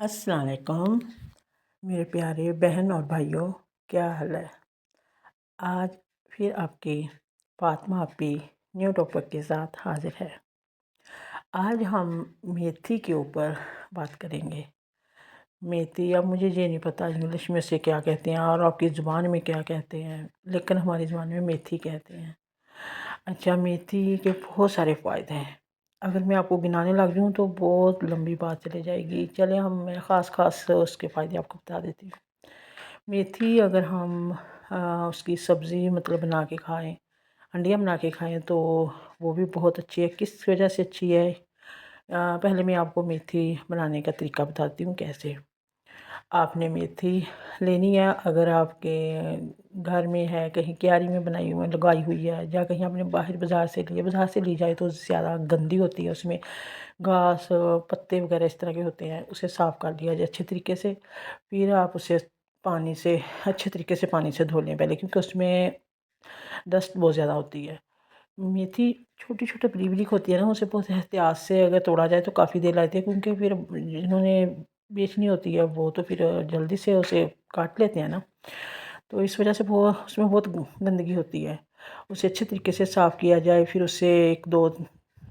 अस्सलाम वालेकुम मेरे प्यारे बहन और भाइयों, क्या हाल है। आज फिर आपकी फातिमा आपी न्यू टॉपिक के साथ हाजिर है। आज हम मेथी के ऊपर बात करेंगे। मेथी, अब मुझे ये नहीं पता इंग्लिश में से क्या कहते हैं और आपकी ज़ुबान में क्या कहते हैं, लेकिन हमारी ज़ुबान में मेथी कहते हैं। अच्छा, मेथी के बहुत सारे फ़ायदे हैं। अगर मैं आपको गिनाने लग जाऊँ तो बहुत लंबी बात चली जाएगी। चलें, मैं ख़ास उसके फ़ायदे आपको बता देती हूँ। मेथी अगर हम उसकी सब्ज़ी मतलब बना के खाएं, हंडिया बना के खाएं, तो वो भी बहुत अच्छी है। किस वजह से अच्छी है, पहले मैं आपको मेथी बनाने का तरीका बताती हूँ कैसे। आपने मेथी लेनी है, अगर आपके घर में है, कहीं क्यारी में बनाई हुई लगाई हुई है, या कहीं आपने बाहर बाज़ार से ली है। बाज़ार से ली जाए तो ज़्यादा गंदी होती है, उसमें घास पत्ते वगैरह इस तरह के होते हैं। उसे साफ़ कर लिया जाए अच्छे तरीके से। फिर आप उसे पानी से अच्छे तरीके से पानी से धो लें पहले, क्योंकि उसमें डस्ट बहुत ज़्यादा होती है। मेथी छोटी छोटी बारीक बारीक होती है ना, उसे बहुत एहतियात से अगर तोड़ा जाए तो काफ़ी देर लगती है, क्योंकि फिर जिन्होंने बेचनी होती है वो तो फिर जल्दी से उसे काट लेते हैं ना, तो इस वजह से वो उसमें बहुत गंदगी होती है। उसे अच्छे तरीके से साफ़ किया जाए, फिर उसे एक दो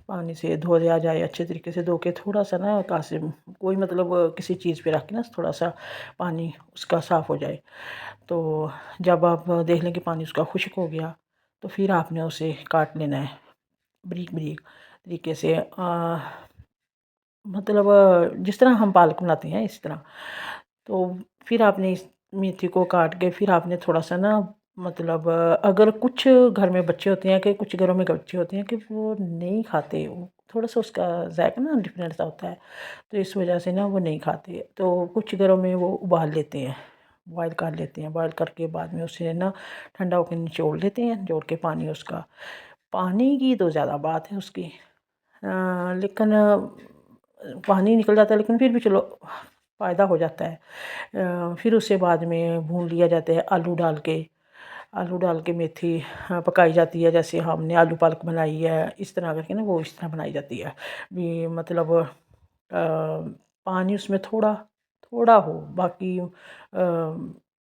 पानी से धो दिया जाए। अच्छे तरीके से धो के थोड़ा सा ना कासे कोई मतलब किसी चीज़ पे रख के ना थोड़ा सा पानी उसका साफ़ हो जाए। तो जब आप देख लें कि पानी उसका खुश्क हो गया, तो फिर आपने उसे काट लेना है बारीक बारीक तरीके से। मतलब जिस तरह हम पालक बनाते हैं इस तरह। तो फिर आपने इस मेथी को काट के फिर आपने थोड़ा सा ना मतलब अगर कुछ घर में बच्चे होते हैं, कि कुछ घरों में बच्चे होते हैं कि वो नहीं खाते, थोड़ा सा उसका जायका ना डिफरेंट सा होता है, तो इस वजह से ना वो नहीं खाते। तो कुछ घरों में वो उबाल लेते हैं, बॉयल कर लेते हैं। बॉयल करके बाद में उसे ना ठंडा होकर निचोड़ लेते हैं, निचोड़ के पानी उसका, पानी की तो ज़्यादा बात है उसकी, लेकिन पानी निकल जाता है, लेकिन फिर भी चलो फ़ायदा हो जाता है। फिर उससे बाद में भून लिया जाता है आलू डाल के। आलू डाल के मेथी पकाई जाती है, जैसे हमने आलू पालक बनाई है इस तरह करके ना, वो इस तरह बनाई जाती है भी। मतलब पानी उसमें थोड़ा थोड़ा हो, बाकी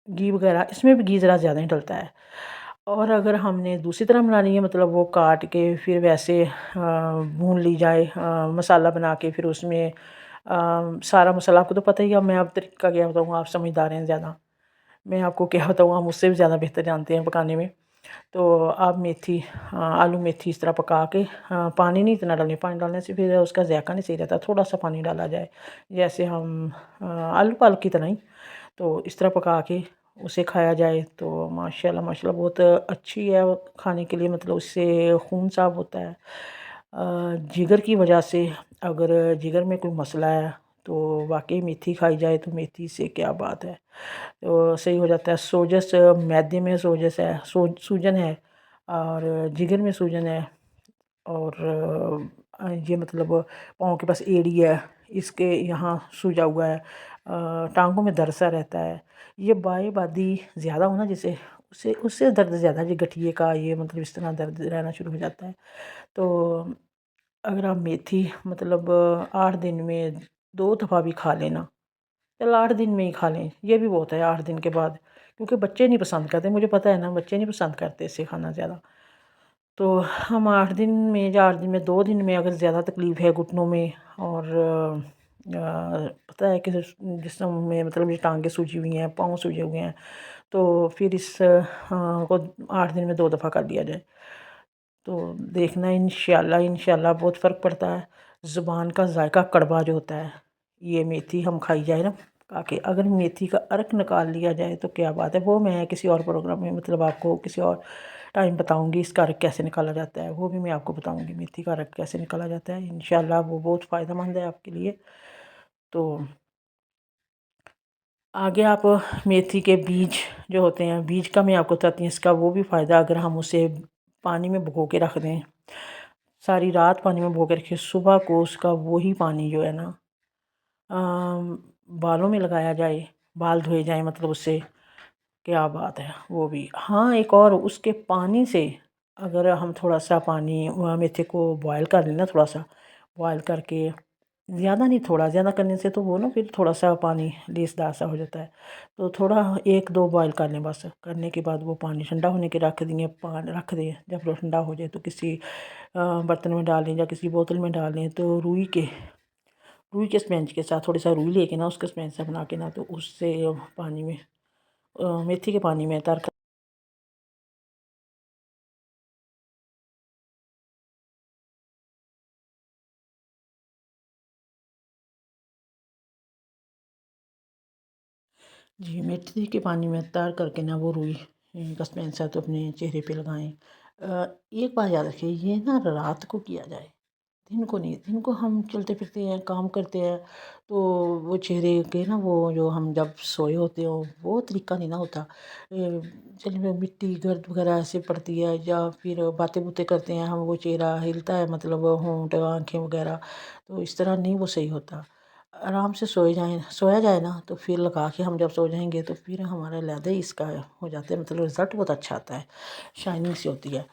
घी वगैरह इसमें भी घी ज़रा ज़्यादा ही डलता है। और अगर हमने दूसरी तरह बनानी है, मतलब वो काट के फिर वैसे भून ली जाए, मसाला बना के फिर उसमें सारा मसाला आपको तो पता ही है। अब मैं अब तरीका क्या बताऊँ, आप समझदार हैं ज़्यादा, मैं आपको क्या बताऊँ, आप मुझसे भी ज़्यादा बेहतर जानते हैं पकाने में। तो आप मेथी आलू मेथी इस तरह पका के, पानी नहीं इतना डालें, पानी डालने से फिर उसका जायका नहीं सही रहता। थोड़ा सा पानी डाला जाए, जैसे हम आलू पालक की तरह ही। तो इस तरह पका के उसे खाया जाए तो माशाल्लाह माशाल्लाह बहुत अच्छी है वो खाने के लिए। मतलब उससे खून साफ़ होता है। जिगर की वजह से, अगर जिगर में कोई मसला है तो वाकई मेथी खाई जाए तो मेथी से क्या बात है, तो सही हो जाता है। सोजस, मैदे में सोजस है, सूजन है, और जिगर में सूजन है, और ये मतलब पाँव के पास एड़ी है, इसके यहाँ सूजा हुआ है, टांगों में दर्द सा रहता है, ये बाएं बादी ज़्यादा होना जैसे, उससे उससे दर्द ज़्यादा, ये गठिए का ये मतलब इस तरह दर्द रहना शुरू हो जाता है। तो अगर आप मेथी मतलब 8 दिन में 2 दफ़ा भी खा लेना, चल 8 दिन में ही खा लें, ये भी बहुत है 8 दिन के बाद, क्योंकि बच्चे नहीं पसंद करते, मुझे पता है ना, बच्चे नहीं पसंद करते इससे खाना ज़्यादा। तो हम 8 दिन में या 8 दिन में 2 दिन में अगर ज़्यादा तकलीफ़ है घुटनों में, और पता है कि जिस्म में मतलब ये टांगें सूजी हुई हैं, पाँव सूजे हुए हैं, तो फिर इस को 8 दिन में 2 दफ़ा कर लिया जाए, तो देखना इंशाल्लाह इंशाल्लाह बहुत फ़र्क पड़ता है। ज़ुबान का जायका कड़वा जो होता है, ये मेथी हम खाई जाए ना पका के, अगर मेथी का अर्क निकाल लिया जाए तो क्या बात है। वो मैं किसी और प्रोग्राम में मतलब आपको किसी और टाइम बताऊंगी, इसका अर्क कैसे निकाला जाता है, वो भी मैं आपको बताऊंगी मेथी का अर्क कैसे निकाला जाता है। इंशाल्लाह वो बहुत फ़ायदेमंद है आपके लिए। तो आगे आप मेथी के बीज जो होते हैं, बीज का मैं आपको बताती हूँ इसका वो भी फ़ायदा। अगर हम उसे पानी में भिगो के रख दें, सारी रात पानी में भिगो के रखें, सुबह को उसका वही पानी जो है ना बालों में लगाया जाए, बाल धोए जाएं, मतलब उससे क्या बात है वो भी। हाँ, एक और, उसके पानी से अगर हम थोड़ा सा पानी मेथी को बॉयल कर लें ना, थोड़ा सा बॉयल करके ज़्यादा नहीं, थोड़ा ज़्यादा करने से तो वो ना फिर थोड़ा सा पानी लेसदार सा हो जाता है। तो थोड़ा एक दो बॉयल कर लें बस। करने के बाद वो पानी ठंडा होने के रख दिए, पानी रख दें। जब वो ठंडा हो जाए तो किसी बर्तन में डाल लें या किसी बोतल में डाल लें। तो रुई के स्पंज के साथ थोड़ी सा रुई लेके ना उसके स्पंज से बना के ना, तो उससे पानी में मेथी के पानी में तर जी, मेथी के पानी में तर करके ना वो रुई का स्पंज है तो अपने चेहरे पे लगाएं। एक बात याद रखिए, ये ना रात को किया जाए, दिन को नहीं। दिन को हम चलते फिरते हैं, काम करते हैं, तो वो चेहरे के ना वो जो हम जब सोए होते हो वो तरीका नहीं ना होता। चलिए मिट्टी गर्द वगैरह ऐसे पड़ती है या फिर बातें बुतें करते हैं हम, वो चेहरा हिलता है, मतलब होंठ आँखें वगैरह, तो इस तरह नहीं वो सही होता। आराम से सोया जाए ना, तो फिर लगा के हम जब सो जाएंगे तो फिर हमारा लहदे इसका हो जाता है, मतलब रिज़ल्ट बहुत अच्छा आता है, शाइनिंग सी होती है।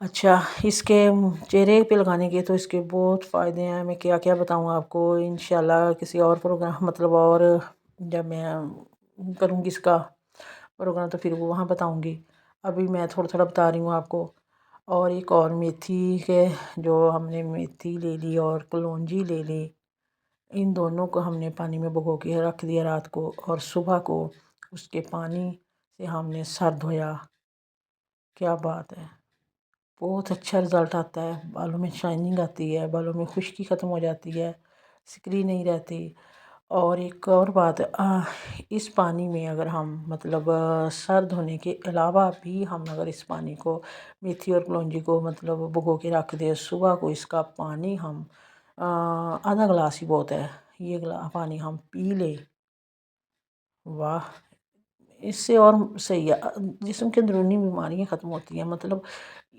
अच्छा, इसके चेहरे पे लगाने के तो इसके बहुत फ़ायदे हैं। मैं क्या क्या बताऊँ आपको, इंशाल्लाह किसी और प्रोग्राम, मतलब और जब मैं करूँगी इसका प्रोग्राम तो फिर वो वहाँ बताऊँगी। अभी मैं थोड़ा थोड़ा बता रही हूँ आपको। और एक और मेथी के, जो हमने मेथी ले ली और कलौंजी ले ली, इन दोनों को हमने पानी में भिगो के रख दिया रात को, और सुबह को उसके पानी से हमने सर धोया। क्या बात है, बहुत अच्छा रिज़ल्ट आता है। बालों में शाइनिंग आती है, बालों में खुश्की ख़त्म हो जाती है, सिकरी नहीं रहती। और एक और बात, इस पानी में अगर हम मतलब सर धोने के अलावा भी हम अगर इस पानी को, मेथी और कलौंजी को मतलब भिगो के रख दें, सुबह को इसका पानी हम आधा गिलास ही बहुत है, ये पानी हम पी लें, वाह, इससे और सही है। जिस्म की अंदरूनी बीमारियाँ ख़त्म होती हैं। मतलब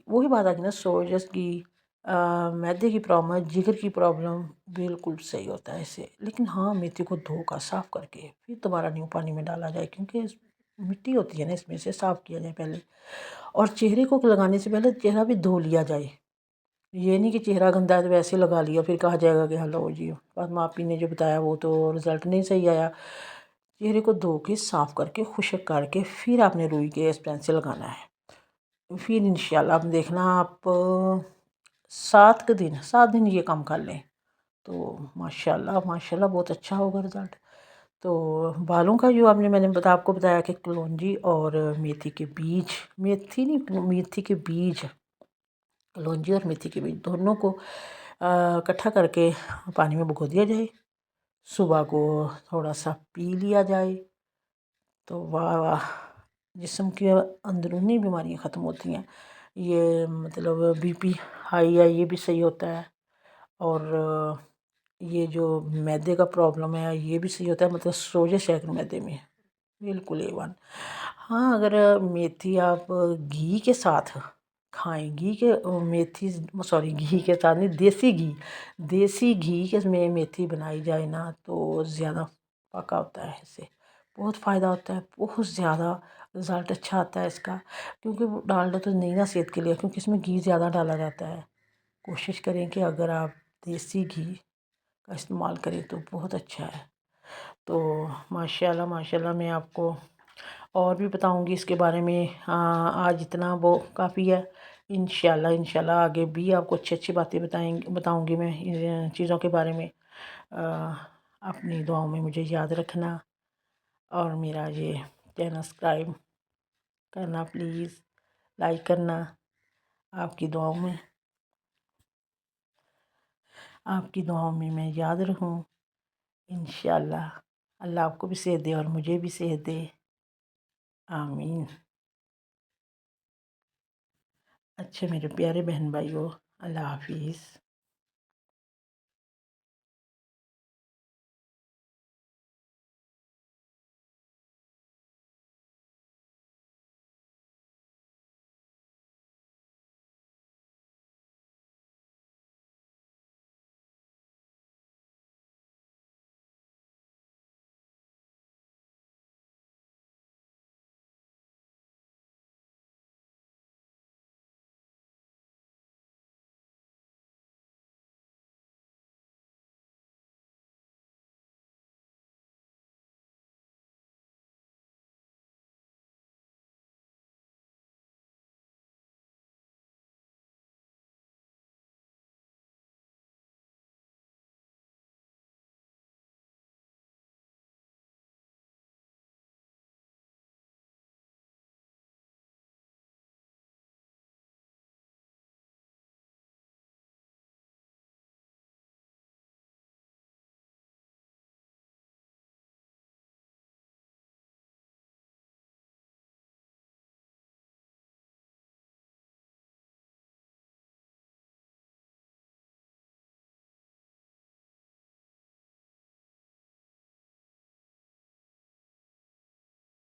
वही बात आ गई ना, सोजस की, मैदे की प्रॉब्लम, जिगर की प्रॉब्लम, बिल्कुल सही होता है इससे। लेकिन हाँ, मेथी को धो कर साफ़ करके फिर दोबारा न्यू पानी में डाला जाए, क्योंकि मिट्टी होती है ना इसमें से, साफ़ किया जाए पहले। और चेहरे को लगाने से पहले चेहरा भी धो लिया जाए। ये नहीं कि चेहरा गंदा है तो वैसे लगा लिया, फिर कहा जाएगा कि हेलो जी, फातिमा आपी ने जो बताया वो तो रिज़ल्ट नहीं सही आया। चेहरे को धो के साफ़ करके खुश्क करके फिर आपने रुई के स्पंज से लगाना है। फिर इंशाल्लाह आप देखना, आप 7 दिन ये काम कर लें तो माशाल्लाह माशाल्लाह बहुत अच्छा होगा रिज़ल्ट। तो बालों का जो मैंने आपको बताया कि कलौंजी और मेथी के बीज, मेथी नहीं, मेथी के बीज, कलौंजी और मेथी के बीज दोनों को इकट्ठा करके पानी में भिगो दिया जाए, सुबह को थोड़ा सा पी लिया जाए, तो वाह वाह, जिस्म की अंदरूनी बीमारियाँ ख़त्म होती हैं। ये मतलब बीपी हाई है ये भी सही होता है। और ये जो मैदे का प्रॉब्लम है ये भी सही होता है, मतलब सोजिश है अगर मैदे में, बिल्कुल A1। हाँ, अगर मेथी आप घी के साथ खाएं, घी के मेथी, सॉरी, घी के साथ नहीं, देसी घी के में मेथी बनाई जाए ना तो ज़्यादा पका होता है, इससे बहुत फ़ायदा होता है, बहुत ज़्यादा रिज़ल्ट अच्छा आता है इसका। क्योंकि वो डालडा तो नहीं ना सेहत के लिए, क्योंकि इसमें घी ज़्यादा डाला जाता है। कोशिश करें कि अगर आप देसी घी का इस्तेमाल करें तो बहुत अच्छा है। तो माशाल्लाह माशाल्लाह, मैं आपको और भी बताऊंगी इसके बारे में। आज इतना वो काफ़ी है। इंशाल्लाह इंशाल्लाह आगे भी आपको अच्छी अच्छी बातें बताऊंगी मैं इन चीज़ों के बारे में। अपनी दुआओं में मुझे याद रखना, और मेरा ये चैनल सब्सक्राइब करना प्लीज़, लाइक करना। आपकी दुआओं में, आपकी दुआओं में मैं याद रहूं, इंशाल्लाह। अल्लाह आपको भी सेहत दे और मुझे भी सेहत दे, आमीन। अच्छे मेरे प्यारे बहन भाइयों, अल्लाह हाफिज़।